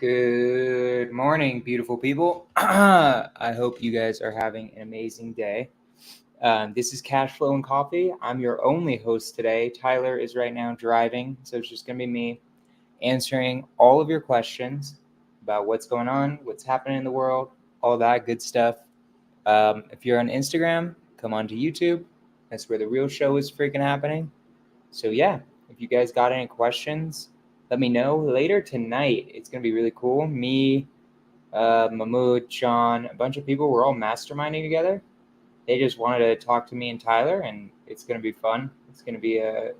Good morning, beautiful people. I hope you guys are having an amazing day. This is Cashflow and Coffee. I'm your only host today. Tyler is right now driving, so it's just going to be me answering all of your questions about what's going on, what's happening in the world, all that good stuff. If you're on Instagram, come on to YouTube. That's where the real show is freaking happening. So yeah, if you guys got any questions, let me know. Later tonight, it's going to be really cool. Me, Mahmood, Sean, a bunch of people, we're all masterminding together. They just wanted to talk to me and Tyler, and it's going to be fun. It's going to be a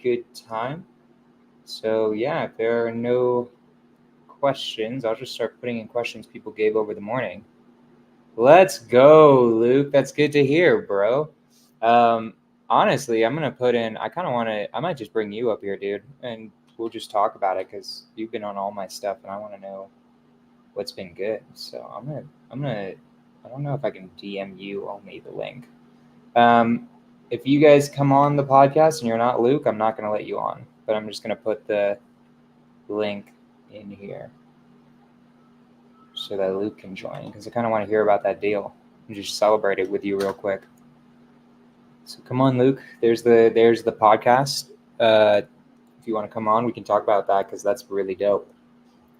good time. So yeah, if there are no questions, I'll just start putting in questions people gave over the morning. Let's go, Luke. That's good to hear, bro. Honestly, I'm gonna put in. I might just bring you up here, dude, and we'll just talk about it because you've been on all my stuff, and I want to know what's been good. So I'm gonna. I don't know if I can DM you only the link. If you guys come on the podcast and you're not Luke, I'm not gonna let you on, but I'm just gonna put the link in here so that Luke can join because I kind of want to hear about that deal and just celebrate it with you real quick. So come on, Luke. There's the podcast. If you want to come on, we can talk about that because that's really dope.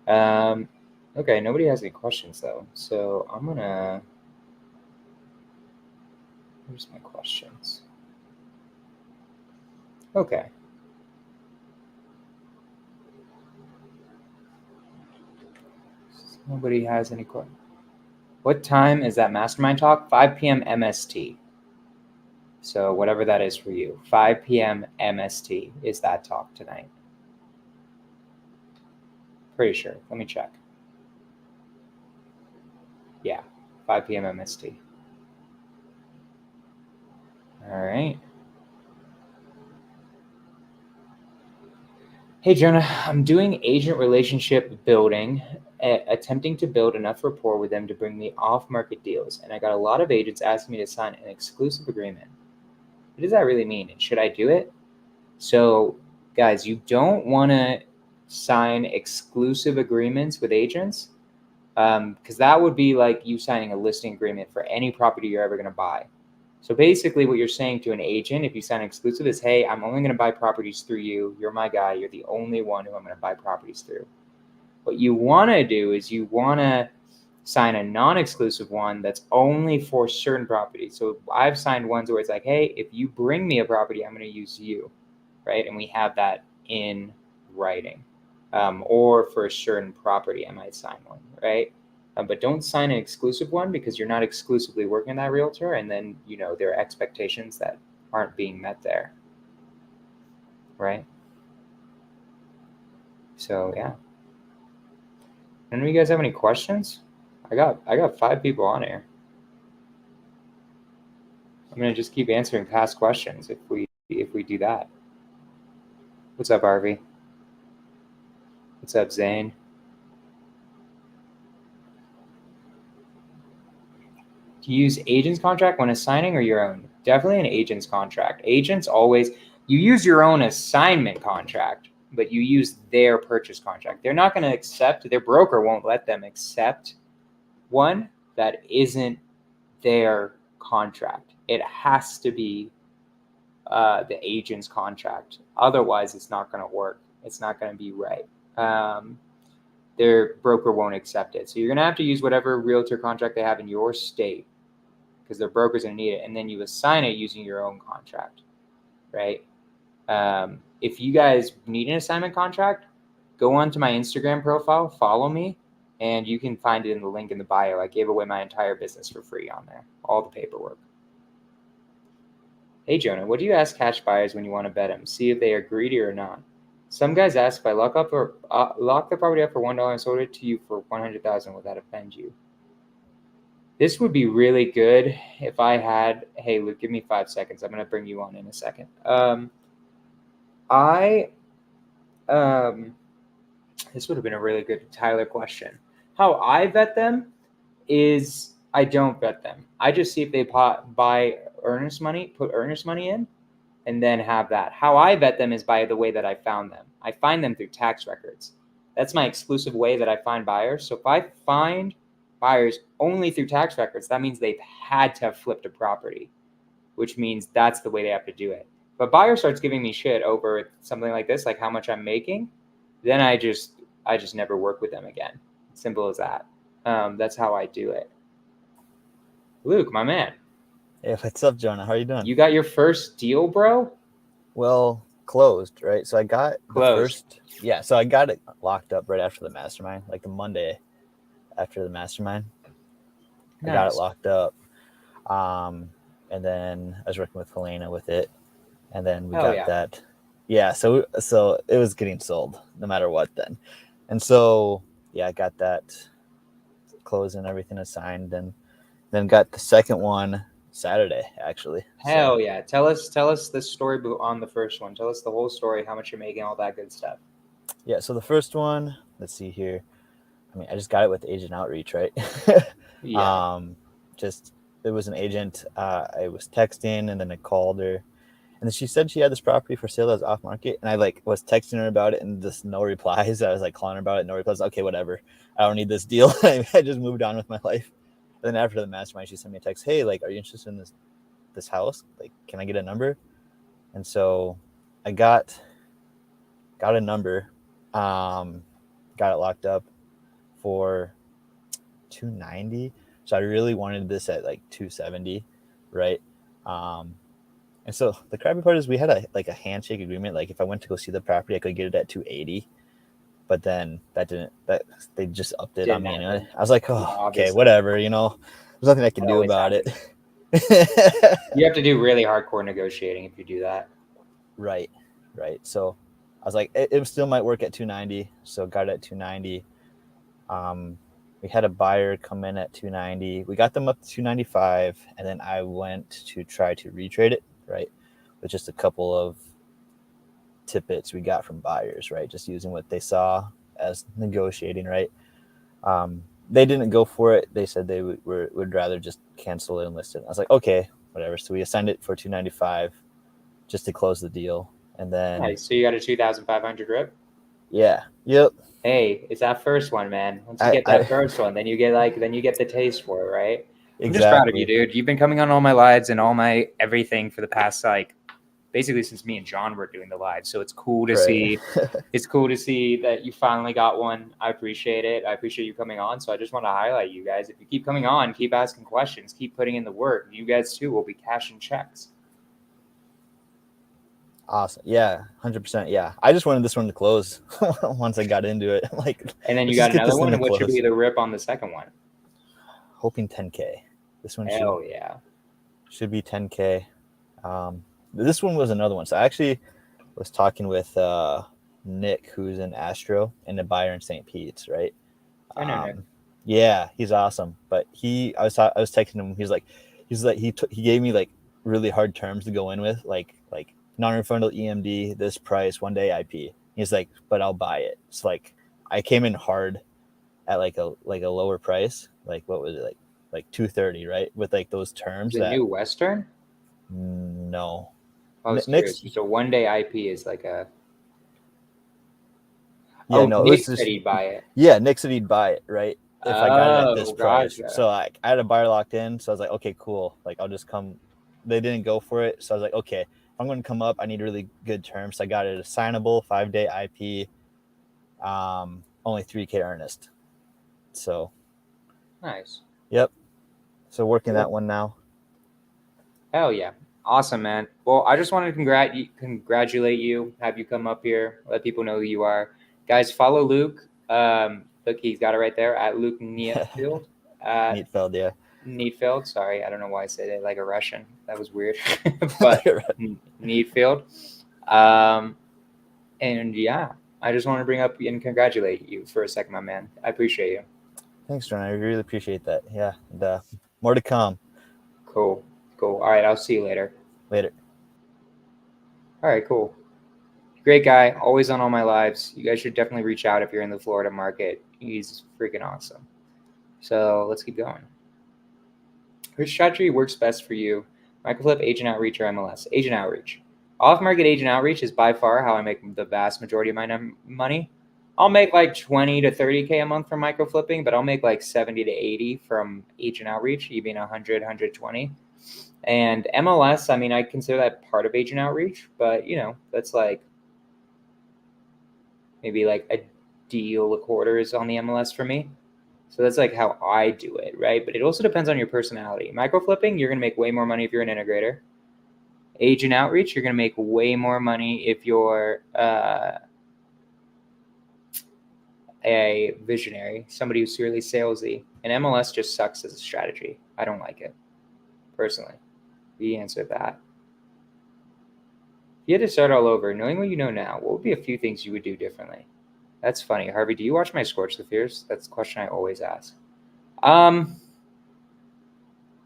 Okay, nobody has any questions though, so I'm gonna. Where's my questions? Okay. Nobody has any questions. What time is that mastermind talk? 5 p.m. MST. So whatever that is for you, 5 p.m. MST is that talk tonight. Pretty sure. Let me check. Yeah, 5 p.m. MST. All right. Hey, Jonah, I'm doing agent relationship building, attempting to build enough rapport with them to bring me off-market deals. And I got a lot of agents asking me to sign an exclusive agreement. What does that really mean? And should I do it? So, guys, you don't want to sign exclusive agreements with agents because that would be like you signing a listing agreement for any property you're ever going to buy. So basically what you're saying to an agent, if you sign exclusive, is, hey, I'm only going to buy properties through you. You're my guy. You're the only one who I'm going to buy properties through. What you want to do is you want to sign a non-exclusive one that's only for certain properties. So I've signed ones where it's like, hey, if you bring me a property, I'm going to use you, right? And we have that in writing. Or for a certain property, I might sign one, right? But don't sign an exclusive one because you're not exclusively working with that realtor, and then there are expectations that aren't being met there, right? So yeah. None of you guys have any questions? I got 5 people on here. I'm gonna just keep answering past questions if we do that. What's up, Harvey? What's up, Zane? Do you use agent's contract when assigning or your own? Definitely an agent's contract. Agents always, you use your own assignment contract, but you use their purchase contract. They're not going to accept, their broker won't let them accept one that isn't their contract. It has to be the agent's contract. Otherwise, it's not going to work. It's not going to be right. Their broker won't accept it. So you're going to have to use whatever realtor contract they have in your state because their broker's going to need it. And then you assign it using your own contract, right? If you guys need an assignment contract, go onto my Instagram profile, follow me, and you can find it in the link in the bio. I gave away my entire business for free on there, all the paperwork. Hey, Jonah, what do you ask cash buyers when you want to bet them? See if they are greedy or not. Some guys ask if I lock the property up for $1 and sold it to you for $100,000. Would that offend you? This would be really good if I had. Hey, Luke, give me 5 seconds. I'm gonna bring you on in a second. This would have been a really good Tyler question. How I vet them is I don't vet them. I just see if they buy earnest money, put earnest money in, and then have that. How I vet them is by the way that I found them. I find them through tax records. That's my exclusive way that I find buyers. So if I find buyers only through tax records, that means they've had to have flipped a property, which means that's the way they have to do it. But buyer starts giving me shit over something like this, like how much I'm making, then I just never work with them again. Simple as that. That's how I do it. Luke, my man. Hey, what's up, Jonah? How are you doing? You got your first deal, bro? Well, closed, right? So I got Closed. so I got it locked up right after the mastermind, like the Monday after the mastermind. Nice. I got it locked up. And then I was working with Helena with it. And then we got that. Yeah, so it was getting sold no matter what then. And so, yeah, I got that closed and everything assigned, and then got the second one Saturday, actually. Hell yeah. Tell us the story on the first one. Tell us the whole story, how much you're making, all that good stuff. Yeah, so the first one, let's see here. I mean, I just got it with agent outreach, right? Yeah. It was an agent. I was texting, and then I called her, and then she said she had this property for sale that was off market, and I was texting her about it, and just no replies. I was calling her about it, no replies. Okay, whatever. I don't need this deal. I just moved on with my life. And then after the mastermind, she sent me a text. Hey, are you interested in this house? Can I get a number? And so I got a number, got it locked up for $290. So I really wanted this at $270, right? And so the crappy part is we had a handshake agreement. If I went to go see the property, I could get it at $280. But then they just upped it on me anyway. I was like, okay, whatever, there's nothing I can do about it. You have to do really hardcore negotiating if you do that. Right. So I was like, it still might work at $290. So got it at $290. We had a buyer come in at $290. We got them up to $295, and then I went to try to retrade it, right, with just a couple of tidbits we got from buyers, right, just using what they saw as negotiating, right. They didn't go for it. They said they would rather just cancel it and list it. I was like, okay, whatever. So we assigned it for $295 just to close the deal, and then. Nice. So you got a 2,500 rip. Yeah. Yep. Hey, it's that first one, man. Once you get that first one, then you get the taste for it, right? Exactly. I'm just proud of you, dude. You've been coming on all my lives and all my everything for the past basically since me and John were doing the live. So it's cool to see. It's cool to see that you finally got one. I appreciate it. I appreciate you coming on. So I just want to highlight you guys. If you keep coming on, keep asking questions, keep putting in the work. You guys too will be cashing checks. Awesome. Yeah, 100%. Yeah, I just wanted this one to close once I got into it. And then you got another one. And what should be the rip on the second one? Hoping 10K. This one should be 10K. This one was another one. So I actually was talking with Nick, who's in Astro and a buyer in St. Pete's, right? I know Nick. Yeah, he's awesome. But I was texting him. He gave me really hard terms to go in with, like non-refundable EMD, this price, 1 day IP. He's like, but I'll buy it. So I came in hard at a lower price. What was it, like 230, right? With those terms. The new Western? No. I was curious. So 1 day IP is like a. Yeah, no. Nick said he'd buy it. Yeah, Nick said he'd buy it, right? If I got it at this price. Gotcha. So I had a buyer locked in. So I was like, okay, cool. I'll just come. They didn't go for it. So I was like, okay, if I'm going to come up, I need really good terms. So I got it assignable, 5 day IP, only 3K earnest. So. Nice. Yep. So working that one now. Hell yeah. Awesome, man. Well, I just wanted to congratulate you, have you come up here, let people know who you are. Guys, follow Luke. Look, he's got it right there at Luke Neatfield. Neatfield, yeah. Neatfield. Sorry, I don't know why I said it like a Russian. That was weird. But Neatfield. And yeah, I just want to bring up and congratulate you for a second, my man. I appreciate you. Thanks, John. I really appreciate that. Yeah. And, more to come. Cool. All right. I'll see you later. Later. All right, cool. Great guy. Always on all my lives. You guys should definitely reach out if you're in the Florida market. He's freaking awesome. So let's keep going. Which strategy works best for you? Microflip, agent outreach, or MLS? Agent outreach. Off-market agent outreach is by far how I make the vast majority of my money. I'll make like 20 to 30K a month from micro flipping, but I'll make like 70 to 80 from agent outreach, even 100, 120. And MLS, I mean, I consider that part of agent outreach, but that's like maybe like a deal a quarter is on the MLS for me. So that's like how I do it, right? But it also depends on your personality. Micro flipping, you're gonna make way more money if you're an integrator. Agent outreach, you're gonna make way more money if you're a visionary, somebody who's really salesy. And MLS just sucks as a strategy. I don't like it, personally. The answer to that. If you had to start all over, knowing what you know now, what would be a few things you would do differently? That's funny. Harvey, do you watch my Scorch the Fierce? That's a question I always ask.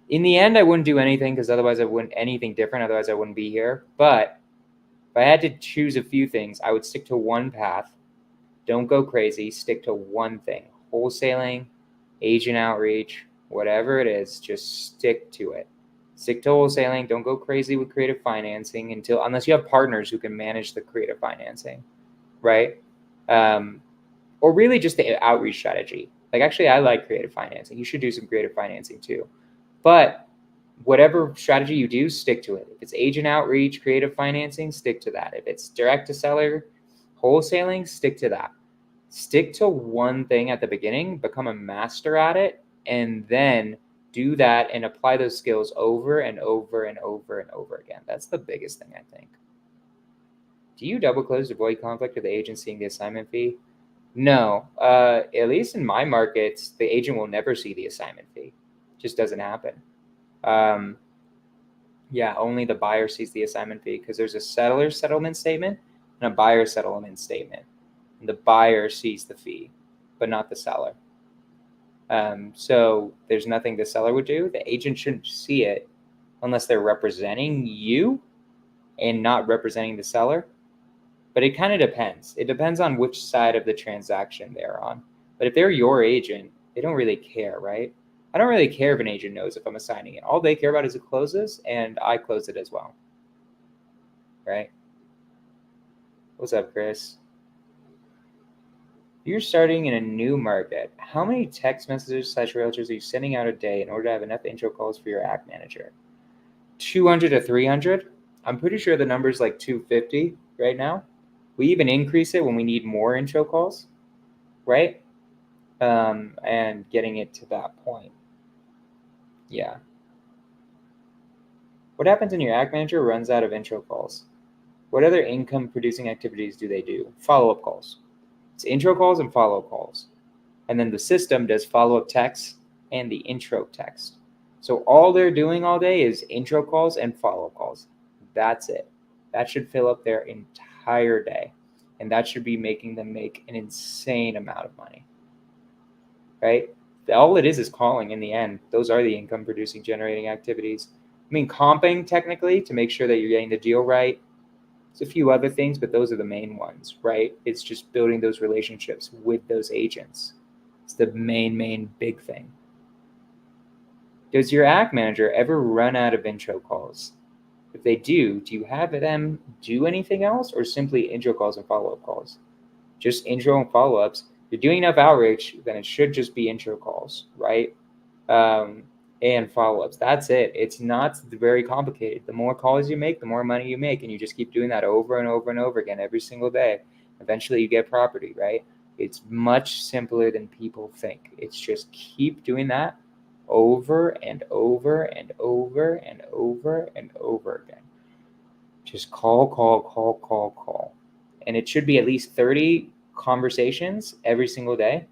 In the end, I wouldn't do anything because otherwise I wouldn't anything different. Otherwise, I wouldn't be here. But if I had to choose a few things, I would stick to one path. Don't go crazy. Stick to one thing. Wholesaling, agent outreach, whatever it is, just stick to it. Stick to wholesaling. Don't go crazy with creative financing unless you have partners who can manage the creative financing, right? Or really just the outreach strategy. Like, actually, I like creative financing. You should do some creative financing too. But whatever strategy you do, stick to it. If it's agent outreach, creative financing, stick to that. If it's direct to seller, wholesaling, stick to that. Stick to one thing at the beginning, become a master at it, and then do that and apply those skills over and over and over and over again. That's the biggest thing, I think. Do you double close to avoid conflict with the agent seeing the assignment fee? No. At least in my markets, the agent will never see the assignment fee. It just doesn't happen. Only the buyer sees the assignment fee because there's a seller settlement statement and a buyer settlement statement. And the buyer sees the fee, but not the seller. So there's nothing the seller would do. The agent shouldn't see it unless they're representing you and not representing the seller. But it kind of depends. It depends on which side of the transaction they're on. But if they're your agent, they don't really care, right? I don't really care if an agent knows if I'm assigning it. All they care about is it closes, and I close it as well, right? What's up, Chris? You're starting in a new market. How many text messages / realtors are you sending out a day in order to have enough intro calls for your app manager? 200 to 300. I'm pretty sure the number is like 250 right now. We even increase it when we need more intro calls, right? And getting it to that point. Yeah. What happens when your app manager runs out of intro calls? What other income producing activities do they do? Follow-up calls. It's intro calls and follow-up calls. And then the system does follow-up text and the intro text. So all they're doing all day is intro calls and follow-up calls. That's it. That should fill up their entire day. And that should be making them make an insane amount of money, right? All it is calling in the end. Those are the income producing generating activities. I mean, comping technically to make sure that you're getting the deal right. There's a few other things, but those are the main ones, right? It's just building those relationships with those agents. It's the main big thing. Does your app manager ever run out of intro calls? If they do you have them do anything else or simply intro calls and follow-up calls? Just intro and follow-ups. If you're doing enough outreach, then it should just be intro calls, right? And follow-ups. That's it. It's not very complicated. The more calls you make, the more money you make, and you just keep doing that over and over and over again every single day. Eventually you get property, right? It's much simpler than people think. It's just keep doing that over and over and over and over and over again. Just call. And it should be at least 30 conversations every single day.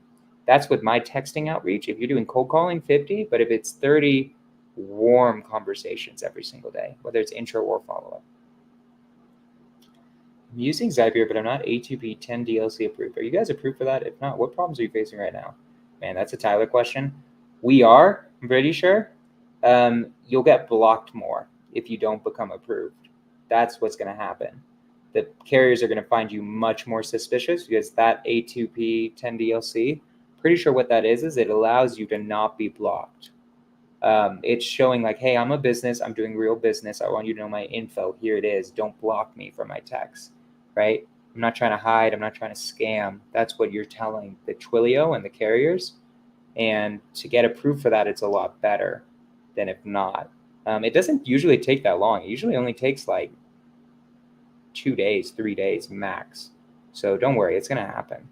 That's with my texting outreach. If you're doing cold calling, 50, but if it's 30 warm conversations every single day, whether it's intro or follow-up. I'm using Zapier, but I'm not A2P 10 DLC approved. Are you guys approved for that? If not, what problems are you facing right now? Man, that's a Tyler question. We are, I'm pretty sure. You'll get blocked more if you don't become approved. That's what's going to happen. The carriers are going to find you much more suspicious because that A2P 10 DLC, pretty sure what that is it allows you to not be blocked. It's showing like, hey, I'm a business. I'm doing real business. I want you to know my info. Here it is. Don't block me from my text, right? I'm not trying to hide. I'm not trying to scam. That's what you're telling the Twilio and the carriers. And to get approved for that, it's a lot better than if not. It doesn't usually take that long. It usually only takes like 2 days, 3 days max. So don't worry, it's going to happen.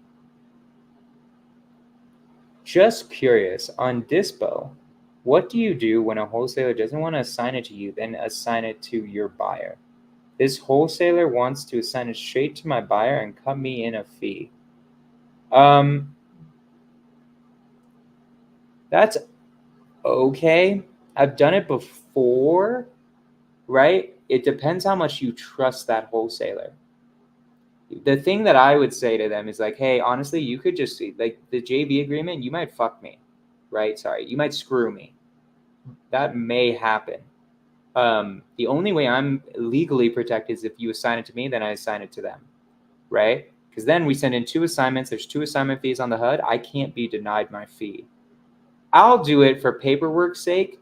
Just curious, on Dispo, what do you do when a wholesaler doesn't want to assign it to you, then assign it to your buyer? This wholesaler wants to assign it straight to my buyer and cut me in a fee. That's okay. I've done it before, right? It depends how much you trust that wholesaler. The thing that I would say to them is like, hey, honestly, you could just like the JV agreement, you might fuck me, right? Sorry, you might screw me. That may happen. The only way I'm legally protected is if you assign it to me, then I assign it to them, right? Because then we send in 2 assignments. There's 2 assignment fees on the HUD. I can't be denied my fee. I'll do it for paperwork's sake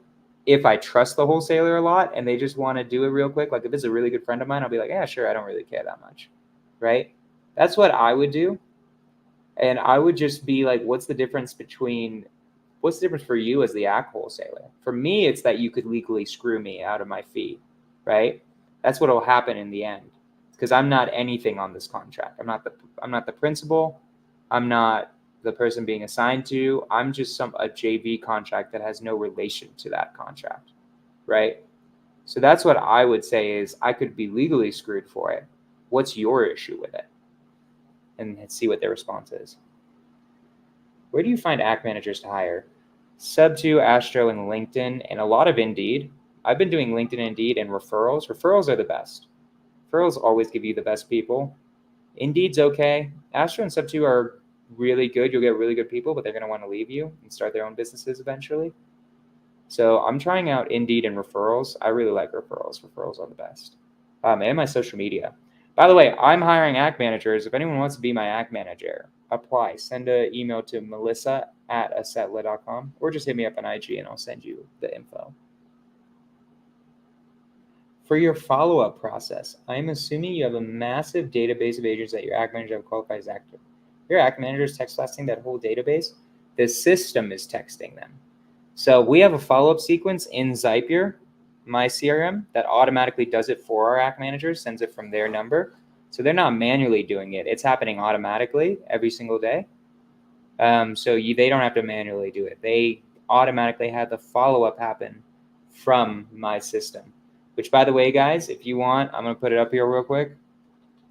if I trust the wholesaler a lot and they just want to do it real quick. Like if it's a really good friend of mine, I'll be like, yeah, sure, I don't really care that much, right? That's what I would do. And I would just be like, what's the difference for you as the act wholesaler? For me, it's that you could legally screw me out of my fee, right? That's what will happen in the end, because I'm not anything on this contract. I'm not the principal. I'm not the person being assigned to. I'm just a JV contract that has no relation to that contract, right? So that's what I would say is I could be legally screwed for it. What's your issue with it? And see what their response is. Where do you find act managers to hire? Sub2, Astro, and LinkedIn, and a lot of Indeed. I've been doing LinkedIn, Indeed, and referrals. Referrals are the best. Referrals always give you the best people. Indeed's okay. Astro and Sub2 are really good. You'll get really good people, but they're going to want to leave you and start their own businesses eventually. So I'm trying out Indeed and referrals. I really like referrals. Referrals are the best. And my social media. By the way, I'm hiring act managers. If anyone wants to be my act manager, apply. Send an email to melissa@asetla.com or just hit me up on IG and I'll send you the info. For your follow-up process, I'm assuming you have a massive database of agents that your act manager have qualified as active. Your act manager is text blasting that whole database. The system is texting them. So we have a follow-up sequence in Zapier, my CRM, that automatically does it for our act managers, sends it from their number. So they're not manually doing it. It's happening automatically every single day. So they don't have to manually do it. They automatically have the follow-up happen from my system, which, by the way, guys, if you want, I'm going to put it up here real quick.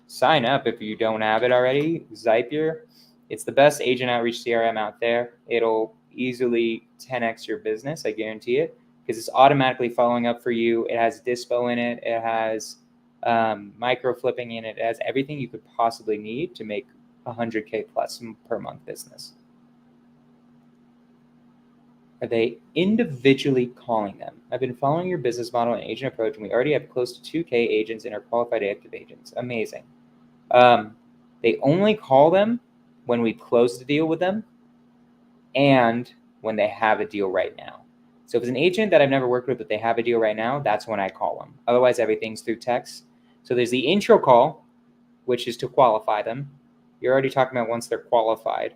Sign up if you don't have it already. Zapier, it's the best agent outreach CRM out there. It'll easily 10x your business, I guarantee it, because it's automatically following up for you. It has Dispo in it. It has micro flipping in it. It has everything you could possibly need to make 100K plus per month business. Are they individually calling them? I've been following your business model and agent approach, and we already have close to 2K agents and are qualified active agents. Amazing. They only call them when we close the deal with them and when they have a deal right now. So if it's an agent that I've never worked with, but they have a deal right now, that's when I call them. Otherwise, everything's through text. So there's the intro call, which is to qualify them. You're already talking about once they're qualified.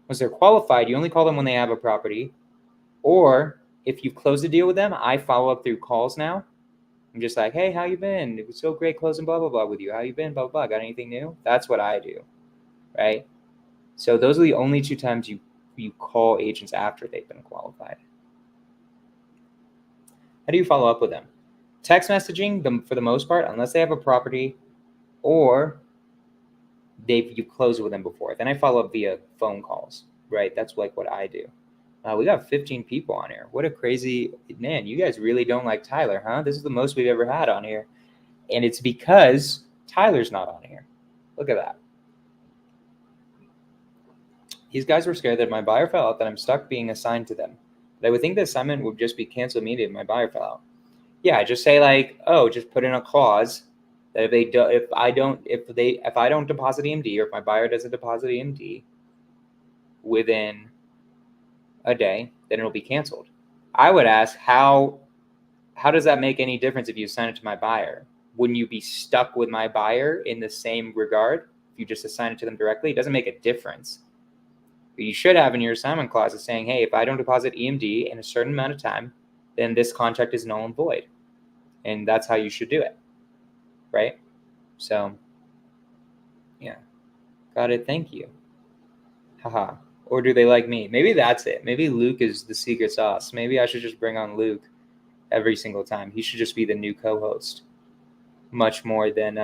Once they're qualified, you only call them when they have a property. Or if you close a deal with them, I follow up through calls now. I'm just like, hey, how you been? It was so great closing blah, blah, blah with you. How you been? Blah, blah, blah. Got anything new? That's what I do, right? So those are the only 2 times you call agents after they've been qualified. How do you follow up with them? Text messaging, for the most part, unless they have a property or you closed with them before. Then I follow up via phone calls, right? That's like what I do. We got 15 people on here. What a crazy, man, you guys really don't like Tyler, huh? This is the most we've ever had on here. And it's because Tyler's not on here. Look at that. These guys were scared that my buyer fell out, that I'm stuck being assigned to them. They would think the assignment would just be canceled immediately if my buyer fell out. Yeah, just say like, oh, just put in a clause that if I don't deposit EMD, or if my buyer doesn't deposit EMD within a day, then it'll be canceled. I would ask, how does that make any difference if you assign it to my buyer? Wouldn't you be stuck with my buyer in the same regard? if you just assign it to them directly, it doesn't make a difference. But you should have in your assignment clause saying, hey, if I don't deposit EMD in a certain amount of time, then this contract is null and void. And that's how you should do it, right? So, yeah. Got it. Thank you. Haha. Or do they like me? Maybe that's it. Maybe Luke is the secret sauce. Maybe I should just bring on Luke every single time. He should just be the new co-host, much more than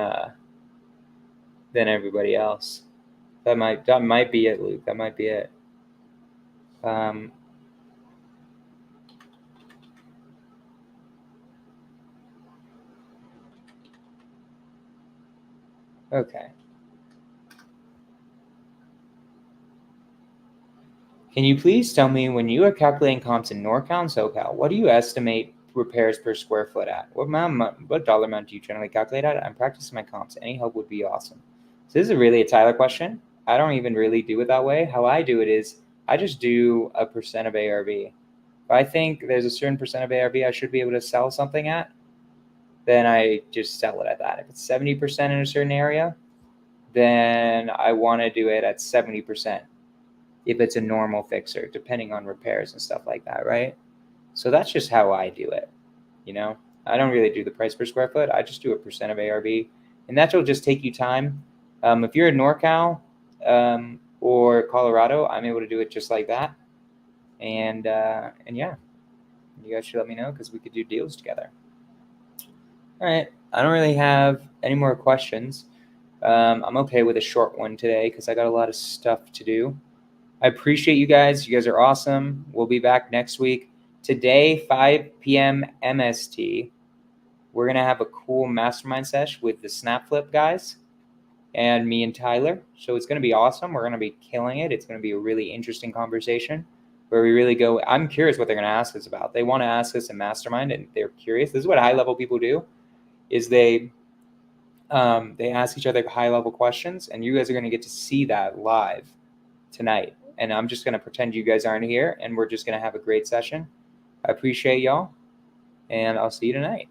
everybody else. That might be it, Luke. That might be it. Okay. Can you please tell me, when you are calculating comps in NorCal and SoCal, what do you estimate repairs per square foot at? What dollar amount do you generally calculate at? I'm practicing my comps. Any help would be awesome. So this is really a Tyler question. I don't even really do it that way. How I do it is I just do a percent of ARV. If I think there's a certain percent of ARV I should be able to sell something at, then I just sell it at that. If it's 70% in a certain area, then I want to do it at 70%. If it's a normal fixer, depending on repairs and stuff like that, right? So that's just how I do it. I don't really do the price per square foot. I just do a percent of ARV, and that will just take you time. If you're in NorCal or Colorado, I'm able to do it just like that. And yeah, you guys should let me know because we could do deals together. All right. I don't really have any more questions. I'm okay with a short one today because I got a lot of stuff to do. I appreciate you guys. You guys are awesome. We'll be back next week. Today, 5 p.m. MST, we're going to have a cool mastermind sesh with the Snap Flip guys and me and Tyler. So it's going to be awesome. We're going to be killing it. It's going to be a really interesting conversation where we really go. I'm curious what they're going to ask us about. They want to ask us a mastermind, and they're curious. This is what high-level people do, is they ask each other high-level questions, and you guys are going to get to see that live tonight. And I'm just going to pretend you guys aren't here, and we're just going to have a great session. I appreciate y'all, and I'll see you tonight.